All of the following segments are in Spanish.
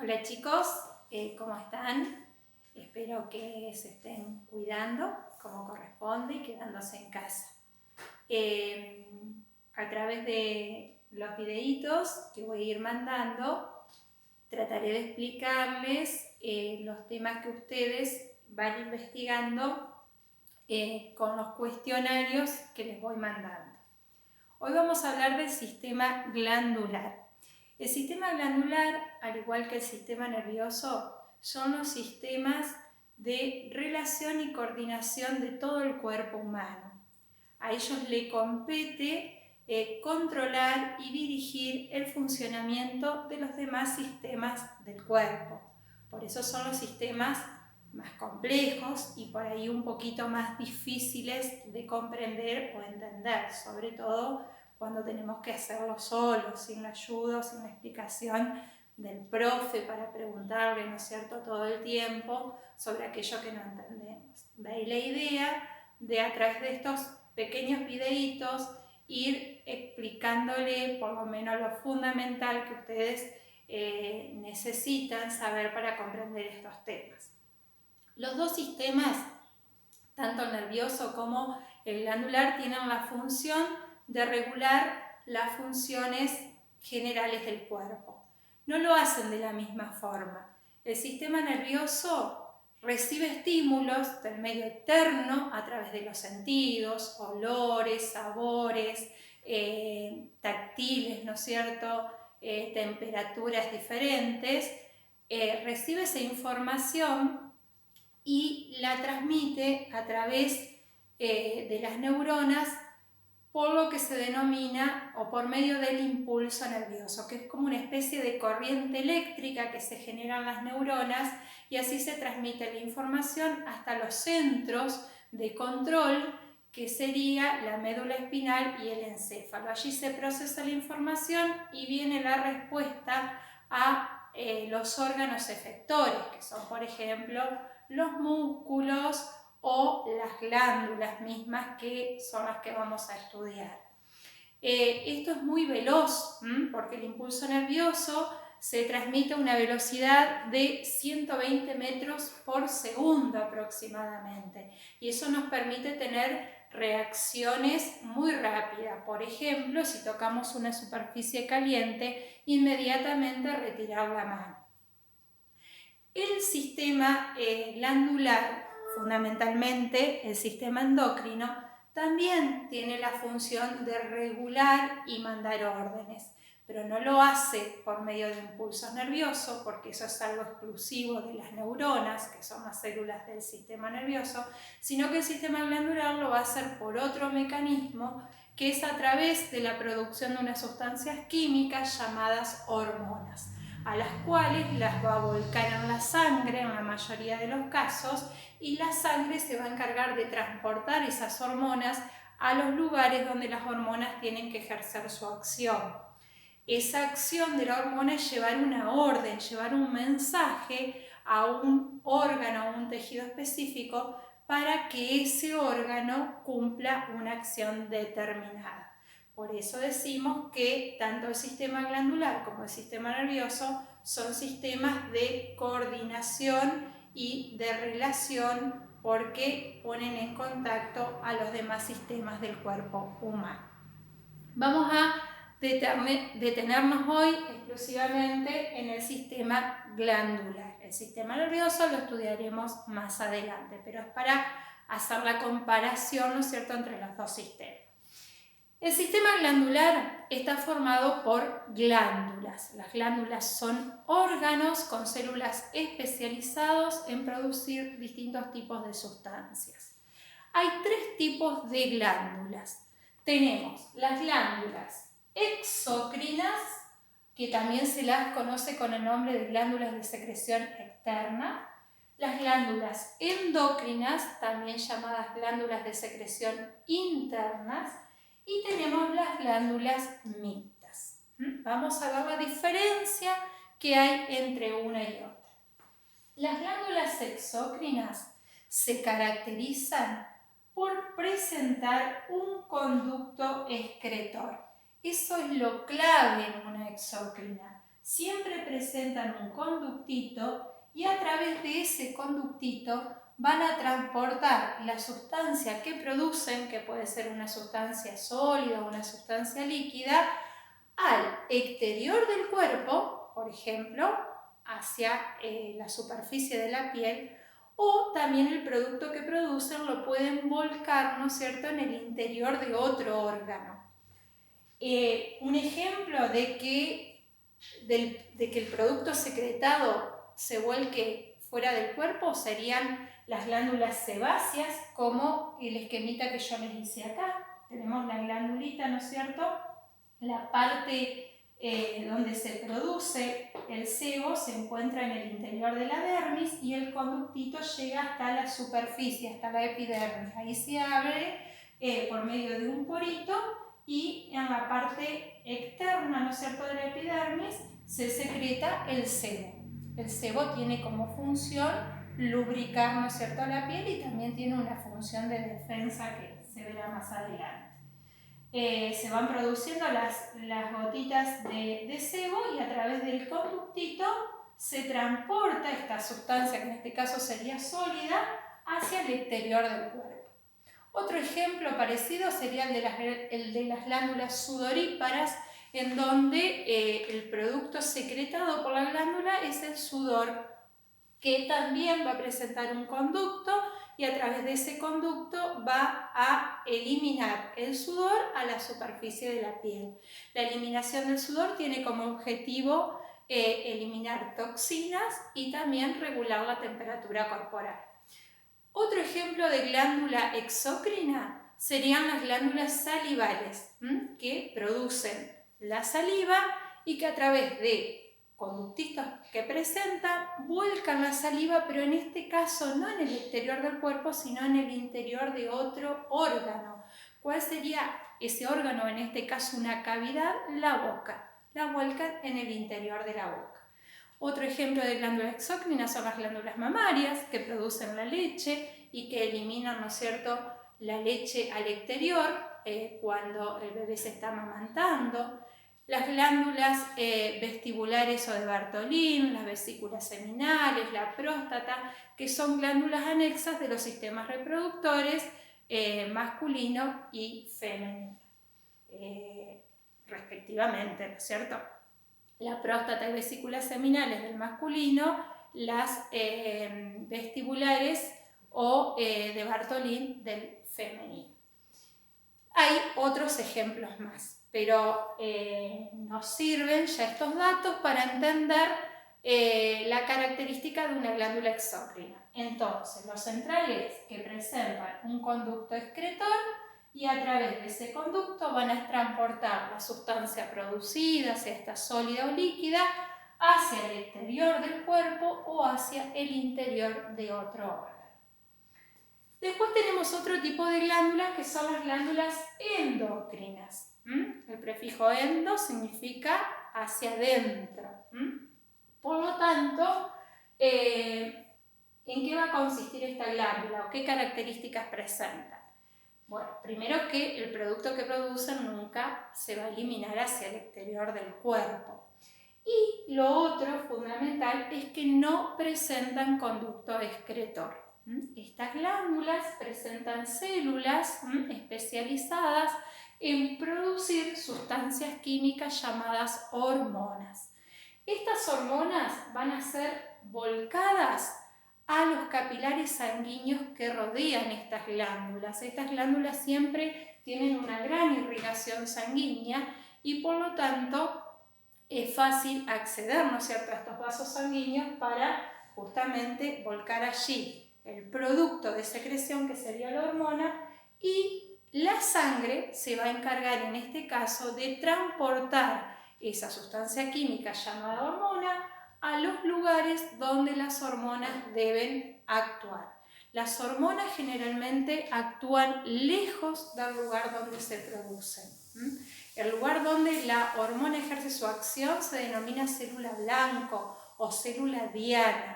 Hola chicos, ¿cómo están? Espero que se estén cuidando como corresponde y quedándose en casa. A través de los videitos que voy a ir mandando, trataré de explicarles los temas que ustedes van investigando con los cuestionarios que les voy mandando. Hoy vamos a hablar del sistema glandular. El sistema glandular, al igual que el sistema nervioso, son los sistemas de relación y coordinación de todo el cuerpo humano. A ellos le compete controlar y dirigir el funcionamiento de los demás sistemas del cuerpo. Por eso son los sistemas más complejos y por ahí un poquito más difíciles de comprender o entender, sobre todo cuando tenemos que hacerlo solos, sin la ayuda o sin la explicación del profe para preguntarle, ¿no es cierto?, todo el tiempo sobre aquello que no entendemos. De ahí la idea de a través de estos pequeños videitos ir explicándole por lo menos lo fundamental que ustedes necesitan saber para comprender estos temas. Los dos sistemas, tanto el nervioso como el glandular, tienen la función de regular las funciones generales del cuerpo. No lo hacen de la misma forma. El sistema nervioso recibe estímulos del medio externo a través de los sentidos, olores, sabores, táctiles, ¿no es cierto?, temperaturas diferentes, recibe esa información y la transmite a través de las neuronas por lo que se denomina o por medio del impulso nervioso, que es como una especie de corriente eléctrica que se genera en las neuronas y así se transmite la información hasta los centros de control, que sería la médula espinal y el encéfalo. Allí se procesa la información y viene la respuesta a los órganos efectores, que son, por ejemplo, los músculos o las glándulas mismas, que son las que vamos a estudiar. Esto es muy veloz, porque el impulso nervioso se transmite a una velocidad de 120 metros por segundo aproximadamente, y eso nos permite tener reacciones muy rápidas. Por ejemplo, si tocamos una superficie caliente, inmediatamente retirar la mano. El sistema glandular, fundamentalmente el sistema endocrino, también tiene la función de regular y mandar órdenes, pero no lo hace por medio de impulsos nerviosos, porque eso es algo exclusivo de las neuronas, que son las células del sistema nervioso, sino que el sistema glandular lo va a hacer por otro mecanismo, que es a través de la producción de unas sustancias químicas llamadas hormonas, a las cuales las va a volcar en la sangre en la mayoría de los casos, y la sangre se va a encargar de transportar esas hormonas a los lugares donde las hormonas tienen que ejercer su acción. Esa acción de la hormona es llevar una orden, llevar un mensaje a un órgano, a un tejido específico, para que ese órgano cumpla una acción determinada. Por eso decimos que tanto el sistema glandular como el sistema nervioso son sistemas de coordinación y de relación, porque ponen en contacto a los demás sistemas del cuerpo humano. Vamos a detenernos hoy exclusivamente en el sistema glandular. El sistema nervioso lo estudiaremos más adelante, pero es para hacer la comparación, ¿no es cierto?, entre los dos sistemas. El sistema glandular está formado por glándulas. Las glándulas son órganos con células especializados en producir distintos tipos de sustancias. Hay tres tipos de glándulas. Tenemos las glándulas exócrinas, que también se las conoce con el nombre de glándulas de secreción externa. Las glándulas endocrinas, también llamadas glándulas de secreción internas. Y tenemos las glándulas mixtas. Vamos a ver la diferencia que hay entre una y otra. Las glándulas exócrinas se caracterizan por presentar un conducto excretor. Eso es lo clave en una exócrina. siempre presentan un conductito y a través de ese conductito van a transportar la sustancia que producen, que puede ser una sustancia sólida o una sustancia líquida, al exterior del cuerpo, por ejemplo, hacia la superficie de la piel, o también el producto que producen lo pueden volcar, ¿no es cierto?, en el interior de otro órgano. Un ejemplo de que el producto secretado se vuelque fuera del cuerpo serían las glándulas sebáceas, como el esquemita que yo les hice acá. Tenemos la glandulita, ¿no es cierto?, la parte donde se produce el sebo se encuentra en el interior de la dermis y el conductito llega hasta la superficie, hasta la epidermis. Ahí se abre por medio de un porito y en la parte externa, ¿no es cierto?, de la epidermis se secreta el sebo. El sebo tiene como función lubricar, ¿no es cierto?, la piel y también tiene una función de defensa que se verá más adelante. Se van produciendo las gotitas de sebo y a través del conductito se transporta esta sustancia, que en este caso sería sólida, hacia el exterior del cuerpo. Otro ejemplo parecido sería el de las glándulas sudoríparas, en donde el producto secretado por la glándula es el sudor, que también va a presentar un conducto y a través de ese conducto va a eliminar el sudor a la superficie de la piel. La eliminación del sudor tiene como objetivo eliminar toxinas y también regular la temperatura corporal. Otro ejemplo de glándula exócrina serían las glándulas salivales, que producen la saliva y que a través de conductitos que presentan vuelcan la saliva, pero en este caso no en el exterior del cuerpo, sino en el interior de otro órgano. ¿Cuál sería ese órgano? En este caso una cavidad, la boca. La vuelcan en el interior de la boca. Otro ejemplo de glándulas exócrinas son las glándulas mamarias, que producen la leche y que eliminan, ¿no es cierto?, la leche al exterior cuando el bebé se está amamantando. Las glándulas vestibulares o de Bartholin, las vesículas seminales, la próstata, que son glándulas anexas de los sistemas reproductores masculino y femenino, respectivamente, ¿no es cierto? La próstata y vesículas seminales del masculino, las vestibulares o de Bartholin del femenino. Hay otros ejemplos más, pero nos sirven ya estos datos para entender la característica de una glándula exócrina. Entonces, lo central es que presentan un conducto excretor y a través de ese conducto van a transportar la sustancia producida, sea esta sólida o líquida, hacia el exterior del cuerpo o hacia el interior de otro órgano. Después tenemos otro tipo de glándulas que son las glándulas endocrinas. El prefijo endo significa hacia adentro. Por lo tanto, ¿en qué va a consistir esta glándula o qué características presenta? Bueno, primero que el producto que producen nunca se va a eliminar hacia el exterior del cuerpo. Y lo otro fundamental es que no presentan conducto excretor. Estas glándulas presentan células especializadas en producir sustancias químicas llamadas hormonas. Estas hormonas van a ser volcadas a los capilares sanguíneos que rodean estas glándulas. Estas glándulas siempre tienen una gran irrigación sanguínea y por lo tanto es fácil acceder, ¿no es cierto?, a estos vasos sanguíneos para justamente volcar allí el producto de secreción que sería la hormona y la sangre se va a encargar en este caso de transportar esa sustancia química llamada hormona a los lugares donde las hormonas deben actuar. Las hormonas generalmente actúan lejos del lugar donde se producen. El lugar donde la hormona ejerce su acción se denomina célula blanco o célula diana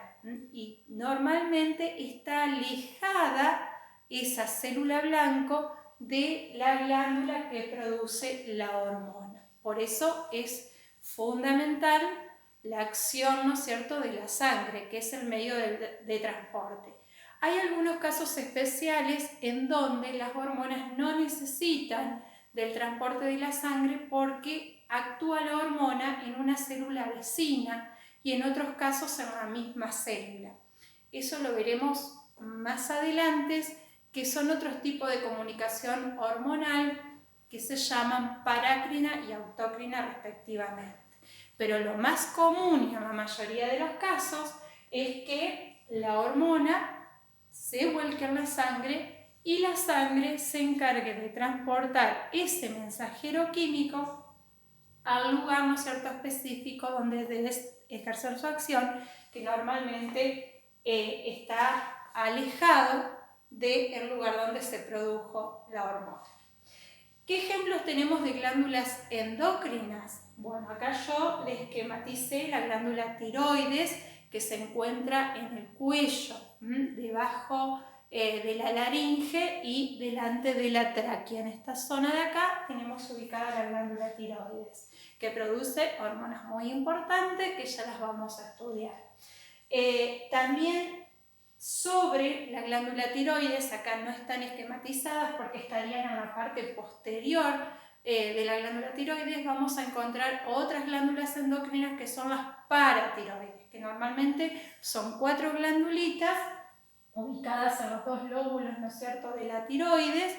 y normalmente está alejada esa célula blanco de la glándula que produce la hormona. Por eso es fundamental la acción, ¿no es cierto?, de la sangre, que es el medio de transporte. Hay algunos casos especiales en donde las hormonas no necesitan del transporte de la sangre porque actúa la hormona en una célula vecina y en otros casos en la misma célula. Eso lo veremos más adelante, que son otros tipos de comunicación hormonal que se llaman parácrina y autócrina respectivamente. Pero lo más común en la mayoría de los casos es que la hormona se vuelque en la sangre y la sangre se encargue de transportar ese mensajero químico al lugar, ¿no es cierto?, específico donde debe ejercer su acción, que normalmente está alejado del lugar donde se produjo la hormona. ¿Qué ejemplos tenemos de glándulas endocrinas? Bueno, acá yo les esquematicé la glándula tiroides, que se encuentra en el cuello, debajo de la laringe y delante de la tráquea. En esta zona de acá tenemos ubicada la glándula tiroides, que produce hormonas muy importantes que ya las vamos a estudiar. También sobre la glándula tiroides, acá no están esquematizadas porque estarían en la parte posterior de la glándula tiroides, vamos a encontrar otras glándulas endocrinas que son las paratiroides, que normalmente son 4 glandulitas ubicadas en los 2 lóbulos, ¿no es cierto?, de la tiroides,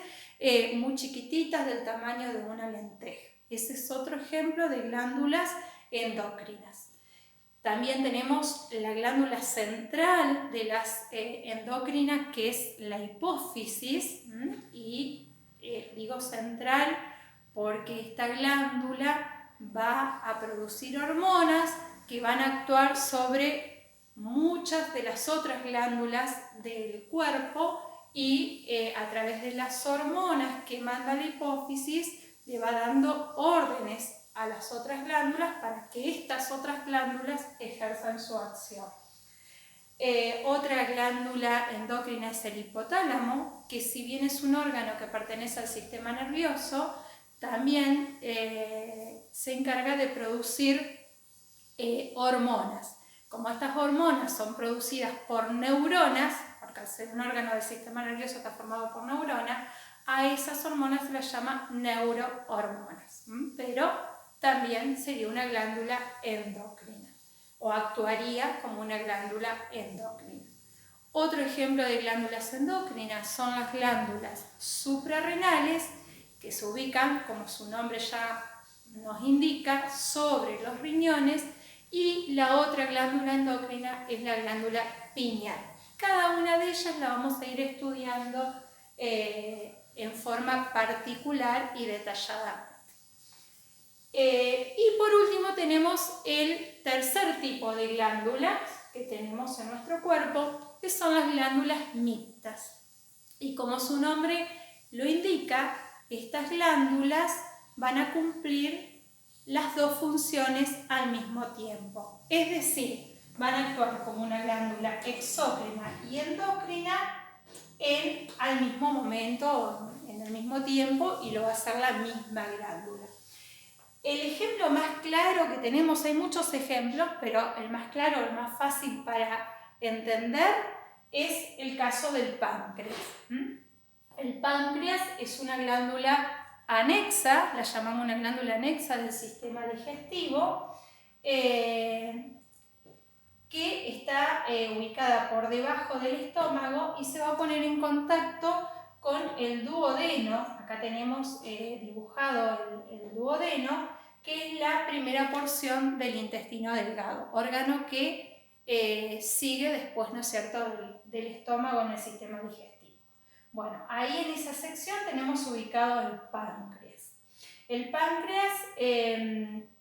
muy chiquititas, del tamaño de una lenteja. Ese es otro ejemplo de glándulas endocrinas. También tenemos la glándula central de las endocrinas, que es la hipófisis, y digo central porque esta glándula va a producir hormonas que van a actuar sobre muchas de las otras glándulas del cuerpo y a través de las hormonas que manda la hipófisis le va dando órdenes a las otras glándulas para que estas otras glándulas ejerzan su acción. Otra glándula endocrina es el hipotálamo, que si bien es un órgano que pertenece al sistema nervioso, también se encarga de producir hormonas. Como estas hormonas son producidas por neuronas, porque al ser un órgano del sistema nervioso está formado por neuronas, a esas hormonas se las llama neurohormonas, pero también sería una glándula endocrina o actuaría como una glándula endocrina. Otro ejemplo de glándulas endocrinas son las glándulas suprarrenales, que se ubican, como su nombre ya nos indica, sobre los riñones, y la otra glándula endocrina es la glándula pineal. Cada una de ellas la vamos a ir estudiando en forma particular y detallada. Y por último tenemos el tercer tipo de glándulas que tenemos en nuestro cuerpo, que son las glándulas mixtas. Y como su nombre lo indica, estas glándulas van a cumplir las 2 funciones al mismo tiempo. Es decir, van a actuar como una glándula exócrina y endocrina al mismo momento, en el mismo tiempo, y lo va a hacer la misma glándula. El ejemplo más claro que tenemos, hay muchos ejemplos, pero el más claro, el más fácil para entender, es el caso del páncreas. El páncreas es una glándula anexa, la llamamos una glándula anexa del sistema digestivo, que está ubicada por debajo del estómago y se va a poner en contacto con el duodeno. Acá tenemos dibujado el duodeno, que es la primera porción del intestino delgado, órgano que sigue después, ¿no es cierto?, del estómago en el sistema digestivo. Bueno, ahí en esa sección tenemos ubicado el páncreas. El páncreas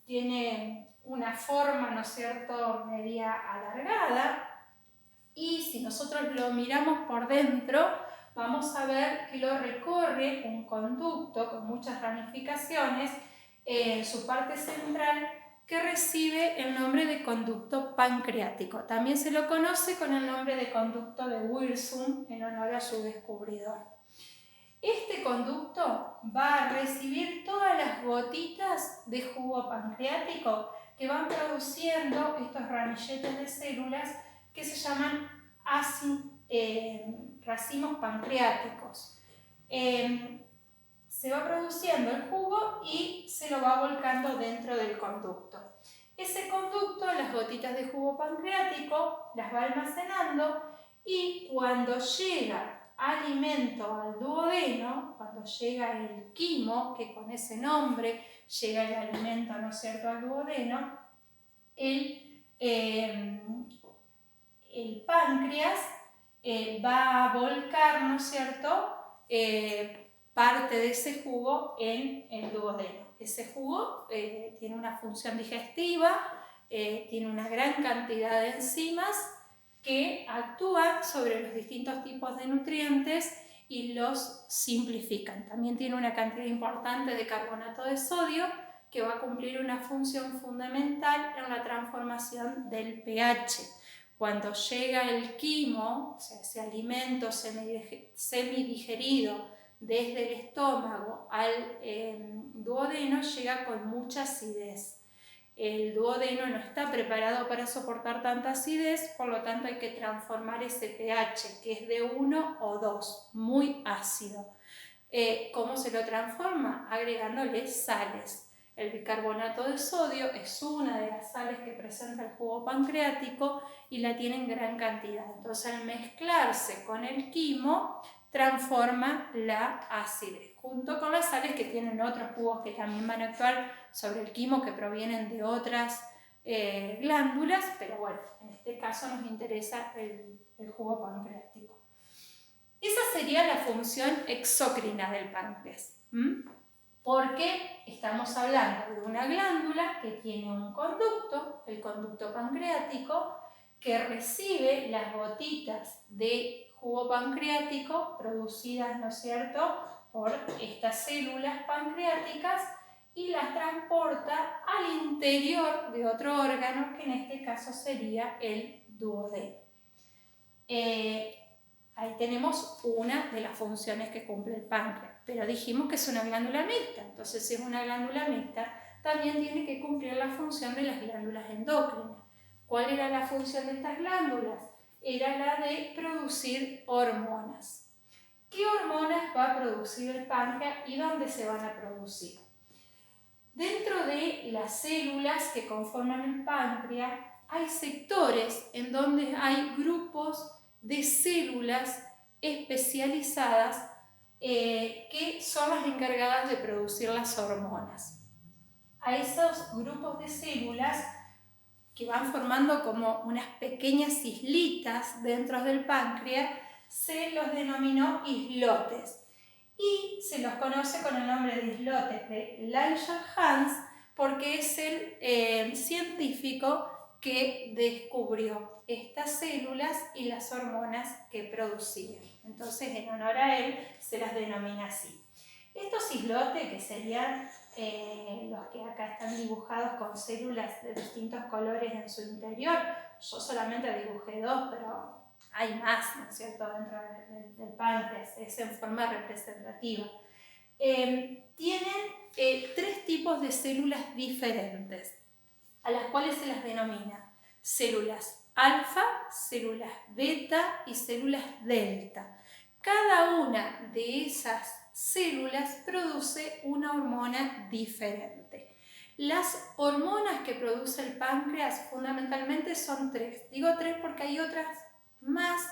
tiene una forma, ¿no es cierto?, media alargada, y si nosotros lo miramos por dentro, vamos a ver que lo recorre un conducto con muchas ramificaciones en su parte central, que recibe el nombre de conducto pancreático. También se lo conoce con el nombre de conducto de Wilson, en honor a su descubridor. Este conducto va a recibir todas las gotitas de jugo pancreático que van produciendo estos ramilletes de células que se llaman racimos pancreáticos. Se va produciendo el jugo y se lo va volcando dentro del conducto. Ese conducto, las gotitas de jugo pancreático, las va almacenando y cuando llega alimento al duodeno, cuando llega el quimo, que con ese nombre llega el alimento, ¿no es cierto?, al duodeno, el páncreas va a volcar, ¿no es cierto?, parte de ese jugo en el duodeno. Ese jugo tiene una función digestiva, tiene una gran cantidad de enzimas que actúan sobre los distintos tipos de nutrientes y los simplifican. También tiene una cantidad importante de carbonato de sodio que va a cumplir una función fundamental en la transformación del pH. Cuando llega el quimo, o sea, ese alimento semidigerido desde el estómago al duodeno, llega con mucha acidez. El duodeno no está preparado para soportar tanta acidez, por lo tanto hay que transformar ese pH, que es de 1 o 2, muy ácido. ¿Cómo se lo transforma? Agregándole sales. El bicarbonato de sodio es una de las sales que presenta el jugo pancreático y la tiene en gran cantidad. Entonces, al mezclarse con el quimo, transforma la acidez, junto con las sales que tienen otros jugos que también van a actuar sobre el quimo, que provienen de otras glándulas, pero bueno, en este caso nos interesa el jugo pancreático. Esa sería la función exócrina del páncreas, porque estamos hablando de una glándula que tiene un conducto, el conducto pancreático, que recibe las gotitas de jugo pancreático producidas, ¿no es cierto?, por estas células pancreáticas y las transporta al interior de otro órgano, que en este caso sería el duodeno. Ahí tenemos una de las funciones que cumple el páncreas, pero dijimos que es una glándula mixta, entonces si es una glándula mixta, también tiene que cumplir la función de las glándulas endocrinas. ¿Cuál era la función de estas glándulas? Era la de producir hormonas. ¿Qué hormonas va a producir el páncreas y dónde se van a producir? Dentro de las células que conforman el páncreas hay sectores en donde hay grupos de células especializadas que son las encargadas de producir las hormonas. A esos grupos de células que van formando como unas pequeñas islitas dentro del páncreas se los denominó islotes y se los conoce con el nombre de islotes de Langerhans porque es el científico que descubrió estas células y las hormonas que producían. Entonces, en honor a él, se las denomina así. Estos islotes, que serían los que acá están dibujados con células de distintos colores en su interior, yo solamente dibujé 2, pero hay más, ¿no es cierto?, dentro del páncreas, es en forma representativa. Tienen 3 tipos de células diferentes, a las cuales se las denomina células alfa, células beta y células delta. Cada una de esas células produce una hormona diferente. Las hormonas que produce el páncreas fundamentalmente son 3. Digo 3 porque hay otras más,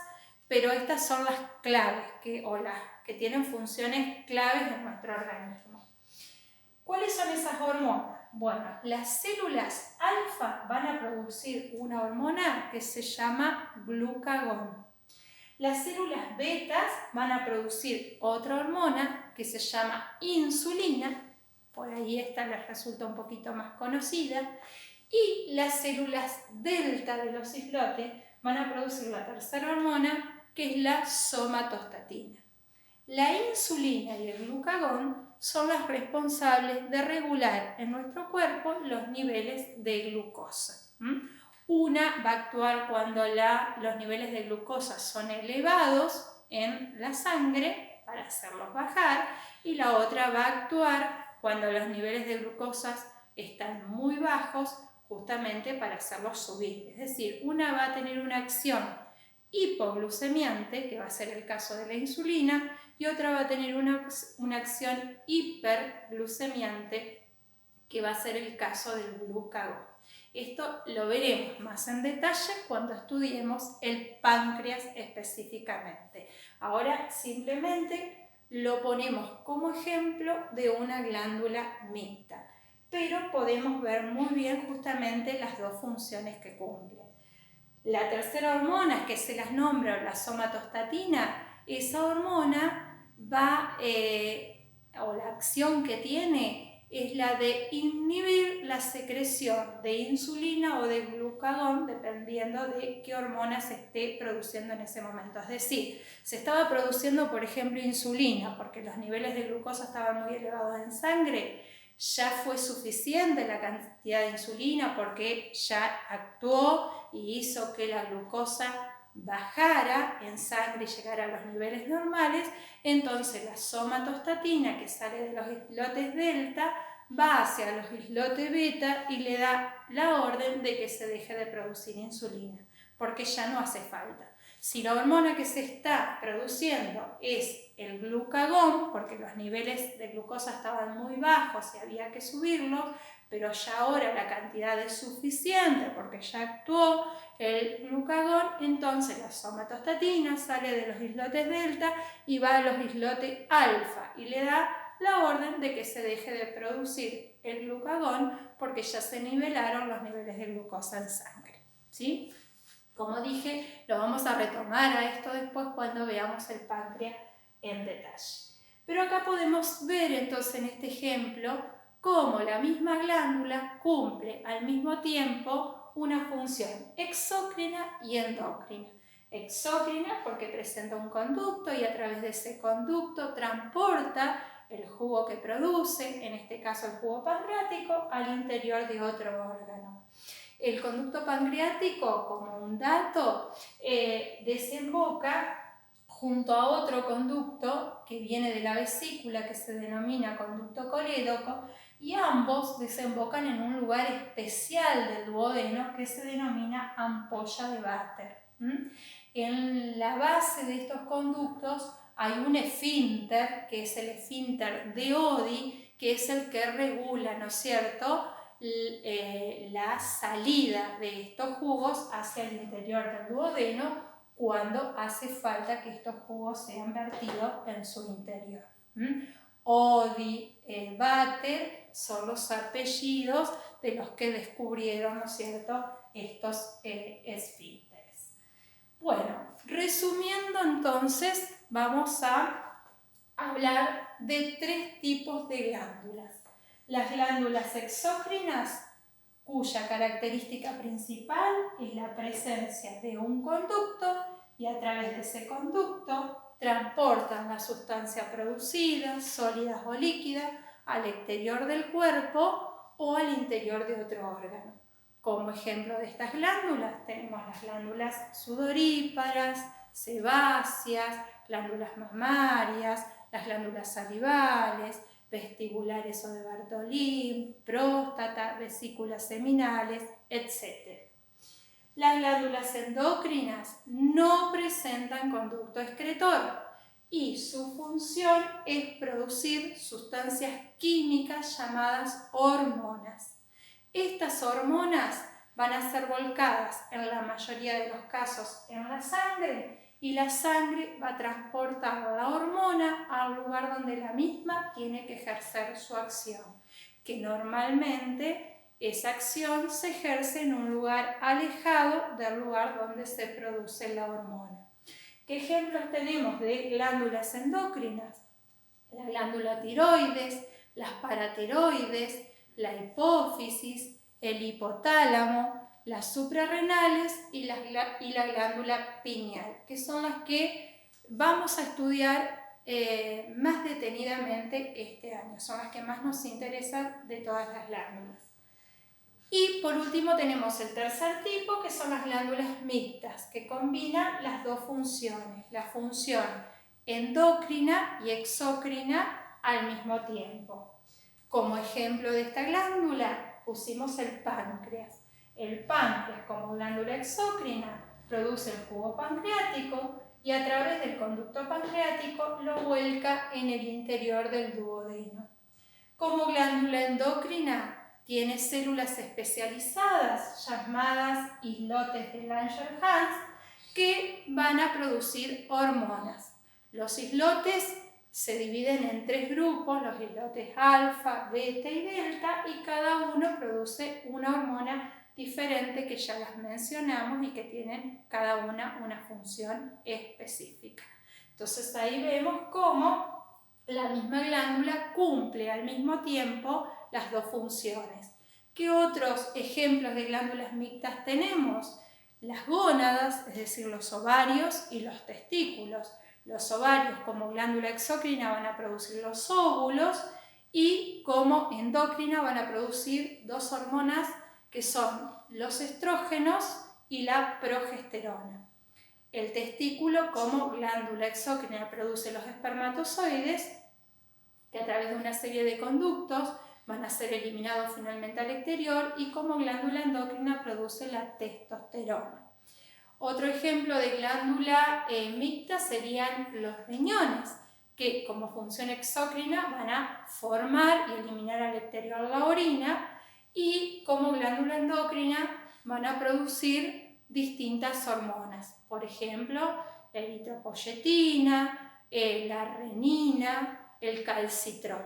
pero estas son las claves, las que tienen funciones claves en nuestro organismo. ¿Cuáles son esas hormonas? Bueno, las células alfa van a producir una hormona que se llama glucagón. Las células betas van a producir otra hormona que se llama insulina, por ahí esta les resulta un poquito más conocida, y las células delta de los islotes van a producir la tercera hormona, que es la somatostatina. La insulina y el glucagón son las responsables de regular en nuestro cuerpo los niveles de glucosa. Una va a actuar cuando los niveles de glucosa son elevados en la sangre para hacerlos bajar, y la otra va a actuar cuando los niveles de glucosa están muy bajos, justamente para hacerlos subir. Es decir, una va a tener una acción hipoglucemiante, que va a ser el caso de la insulina, y otra va a tener una acción hiperglucemiante, que va a ser el caso del glucagón. Esto lo veremos más en detalle cuando estudiemos el páncreas específicamente. Ahora simplemente lo ponemos como ejemplo de una glándula mixta, pero podemos ver muy bien justamente las dos funciones que cumple. La tercera hormona, que se las nombra la somatostatina, esa hormona va, o la acción que tiene, es la de inhibir la secreción de insulina o de glucagón, dependiendo de qué hormona se esté produciendo en ese momento. Es decir, se estaba produciendo, por ejemplo, insulina, porque los niveles de glucosa estaban muy elevados en sangre, ya fue suficiente la cantidad de insulina porque ya actuó y hizo que la glucosa bajara en sangre y llegara a los niveles normales. Entonces la somatostatina, que sale de los islotes delta, va hacia los islotes beta y le da la orden de que se deje de producir insulina, porque ya no hace falta. Si la hormona que se está produciendo es el glucagón, porque los niveles de glucosa estaban muy bajos y había que subirlos, pero ya ahora la cantidad es suficiente porque ya actuó el glucagón, entonces la somatostatina sale de los islotes delta y va a los islotes alfa y le da la orden de que se deje de producir el glucagón porque ya se nivelaron los niveles de glucosa en sangre, ¿sí? Como dije, lo vamos a retomar a esto después cuando veamos el páncreas en detalle. Pero acá podemos ver entonces en este ejemplo cómo la misma glándula cumple al mismo tiempo una función exócrina y endocrina. Exócrina porque presenta un conducto y a través de ese conducto transporta el jugo que produce, en este caso el jugo pancreático, al interior de otro órgano. El conducto pancreático, como un dato, desemboca junto a otro conducto que viene de la vesícula, que se denomina conducto colédoco, y ambos desembocan en un lugar especial del duodeno que se denomina ampolla de Vater. En la base de estos conductos hay un esfínter, que es el esfínter de Oddi, que es el que regula, ¿no es cierto?, la salida de estos jugos hacia el interior del duodeno cuando hace falta que estos jugos sean vertidos en su interior. Oddi, Vater son los apellidos de los que descubrieron, ¿no es cierto?, estos esfínteres. Bueno, resumiendo entonces, vamos a hablar de tres tipos de glándulas. Las glándulas exócrinas, cuya característica principal es la presencia de un conducto y a través de ese conducto transportan la sustancia producida, sólidas o líquidas, al exterior del cuerpo o al interior de otro órgano. Como ejemplo de estas glándulas tenemos las glándulas sudoríparas, sebáceas, glándulas mamarias, las glándulas salivales, vestibulares o de Bartolín, próstata, vesículas seminales, etc. Las glándulas endocrinas no presentan conducto excretor y su función es producir sustancias químicas llamadas hormonas. Estas hormonas van a ser volcadas en la mayoría de los casos en la sangre y la sangre va a transportar la hormona al lugar donde la misma tiene que ejercer su acción, que normalmente esa acción se ejerce en un lugar alejado del lugar donde se produce la hormona. ¿Qué ejemplos tenemos de glándulas endocrinas? La glándula tiroides, las paratiroides, la hipófisis, el hipotálamo, las suprarrenales y la glándula pineal, que son las que vamos a estudiar más detenidamente este año. Son las que más nos interesan de todas las glándulas. Y por último tenemos el tercer tipo, que son las glándulas mixtas, que combinan las dos funciones, la función endocrina y exócrina al mismo tiempo. Como ejemplo de esta glándula pusimos el páncreas. El páncreas, como glándula exócrina, produce el jugo pancreático y a través del conducto pancreático lo vuelca en el interior del duodeno. Como glándula endocrina, tiene células especializadas llamadas islotes de Langerhans que van a producir hormonas. Los islotes se dividen en 3 grupos, los islotes alfa, beta y delta, y cada uno produce una hormona diferente que ya las mencionamos y que tienen cada una función específica. Entonces ahí vemos cómo la misma glándula cumple al mismo tiempo las dos funciones. ¿Qué otros ejemplos de glándulas mixtas tenemos? Las gónadas, es decir, los ovarios y los testículos. Los ovarios como glándula exócrina van a producir los óvulos y como endocrina van a producir 2 hormonas que son los estrógenos y la progesterona. El testículo como glándula exócrina produce los espermatozoides que a través de una serie de conductos van a ser eliminados finalmente al exterior y como glándula endocrina produce la testosterona. Otro ejemplo de glándula mixta serían los riñones, que como función exócrina van a formar y eliminar al exterior la orina y como glándula endocrina van a producir distintas hormonas, por ejemplo, la eritropoyetina, la renina, el calcitrol.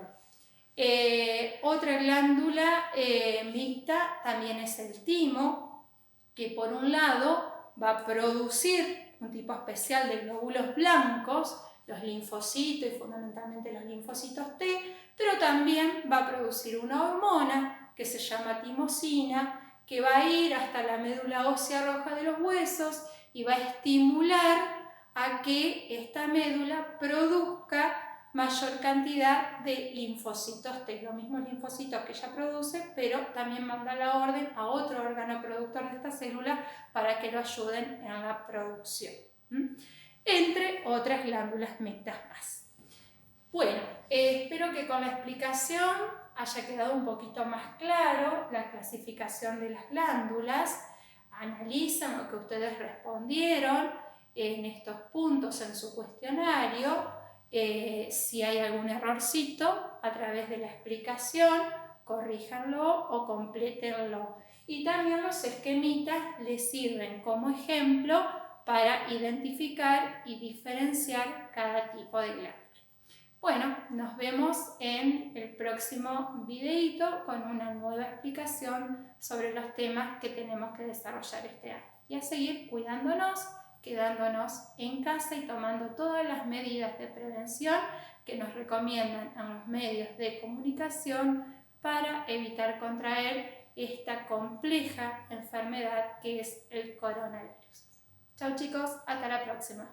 Otra glándula mixta también es el timo, que por un lado va a producir un tipo especial de glóbulos blancos, los linfocitos y fundamentalmente los linfocitos T, pero también va a producir una hormona que se llama timosina, que va a ir hasta la médula ósea roja de los huesos y va a estimular a que esta médula produzca mayor cantidad de linfocitos T, los mismos linfocitos que ella produce, pero también manda la orden a otro órgano productor de esta célula para que lo ayuden en la producción, entre otras glándulas mixtas más. Bueno, espero que con la explicación haya quedado un poquito más claro la clasificación de las glándulas. Analizan lo que ustedes respondieron en estos puntos en su cuestionario. Si hay algún errorcito a través de la explicación, corríjanlo o complétenlo. Y también los esquemitas les sirven como ejemplo para identificar y diferenciar cada tipo de glándula. Bueno, nos vemos en el próximo videito con una nueva explicación sobre los temas que tenemos que desarrollar este año. Y a seguir cuidándonos, quedándonos en casa y tomando todas las medidas de prevención que nos recomiendan en los medios de comunicación para evitar contraer esta compleja enfermedad que es el coronavirus. Chau chicos, hasta la próxima.